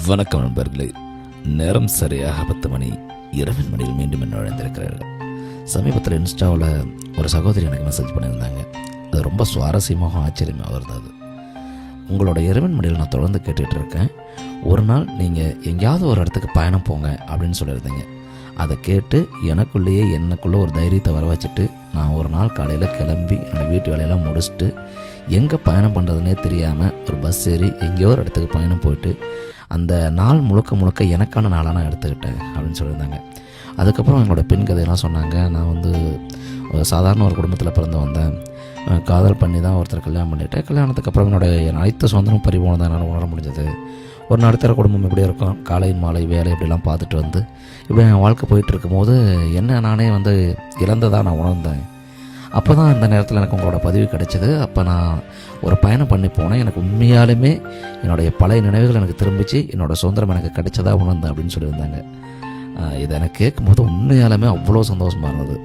வணக்கம் நண்பர்களே. நேரம் சரியாக 10 மணி. இரவின் மணியில் மீண்டும் நுழைந்திருக்கிறார்கள். சமீபத்தில் இன்ஸ்டாவில் ஒரு சகோதரி எனக்கு மெசேஜ் பண்ணியிருந்தாங்க. அது ரொம்ப சுவாரஸ்யமாக ஆச்சரியமாக இருந்தது. உங்களோட இரவின் மணியில் நான் தொடர்ந்து கேட்டுகிட்டு இருக்கேன். ஒரு நாள் நீங்கள் எங்கேயாவது ஒரு இடத்துக்கு பயணம் போங்க அப்படின்னு சொல்லியிருந்தீங்க. அதை கேட்டு எனக்குள்ளே ஒரு தைரியத்தை வர வச்சுட்டு நான் ஒரு நாள் காலையில் கிளம்பி என்னோடய வீட்டு வேலையெல்லாம் முடிச்சுட்டு எங்கே பயணம் பண்ணுறதுனே தெரியாமல் ஒரு பஸ் ஏறி எங்கேயோ ஒரு இடத்துக்கு பயணம் போயிட்டு அந்த நாள் முழுக்க எனக்கான நாளாக நான் எடுத்துக்கிட்டேன் அப்படின்னு சொல்லியிருந்தாங்க. அதுக்கப்புறம் எங்களோட பெண் கதையெல்லாம் சொன்னாங்க. நான் சாதாரண ஒரு குடும்பத்தில் பிறந்து வந்தேன். காதல் பண்ணி தான் ஒருத்தர் கல்யாணம் பண்ணிவிட்டேன். கல்யாணத்துக்கப்புறம் என்னோடய அனைத்து சுதந்திரம் பறிபோனதை என்னால் உணர முடிஞ்சது. ஒரு நடுத்தர குடும்பம் எப்படி இருக்கும், காலை மாலை வேலை இப்படிலாம் பார்த்துட்டு இப்படி என் வாழ்க்கை போயிட்டு இருக்கும்போது என்ன நானே இழந்ததாக நான் உணர்ந்தேன். அப்போ தான் இந்த நேரத்தில் எனக்கு உங்களோட பதிவு கிடைச்சிது. அப்போ நான் ஒரு பயணம் பண்ணி போனேன். எனக்கு உண்மையாலுமே என்னுடைய பழைய நினைவுகள் எனக்கு திரும்பிச்சு, என்னோடய சுதந்திரம் எனக்கு கிடைச்சதாக உணர்ந்தேன் அப்படின்னு சொல்லியிருந்தாங்க. இதை எனக்கு கேட்கும்போது உண்மையாலுமே அவ்வளோ சந்தோஷமாக இருந்தது.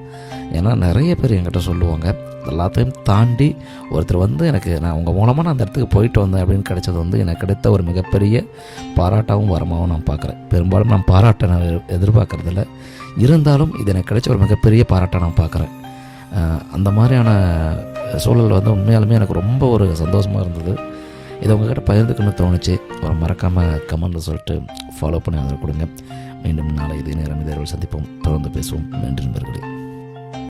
ஏன்னா நிறைய பேர் என்கிட்ட சொல்லுவாங்க. எல்லாத்தையும் தாண்டி ஒருத்தர் நான் உங்கள் மூலமாக நான் அந்த இடத்துக்கு போயிட்டு வந்தேன் அப்படின்னு கிடைச்சது எனக்கு கிடைத்த ஒரு மிகப்பெரிய பாராட்டாகவும் வரமாகவும் நான் பார்க்குறேன். பெரும்பாலும் நான் பாராட்டை நான் எதிர்பார்க்குறதில்ல, இருந்தாலும் இது எனக்கு கிடைச்ச ஒரு மிகப்பெரிய பாராட்டை நான் பார்க்குறேன். அந்த மாதிரியான சூழல் உண்மையாலுமே எனக்கு ரொம்ப ஒரு சந்தோஷமாக இருந்தது. இதை உங்கள்கிட்ட பகிர்ந்துக்கணும்னு தோணுச்சு. ஒரு மறக்காமல் கமெண்ட்டில் சொல்லிட்டு ஃபாலோ பண்ணி கொடுங்க. மீண்டும் நாளை இதே நேரம் இதே சந்திப்போம், தொடர்ந்து பேசுவோம். நன்றி நண்பர்களே.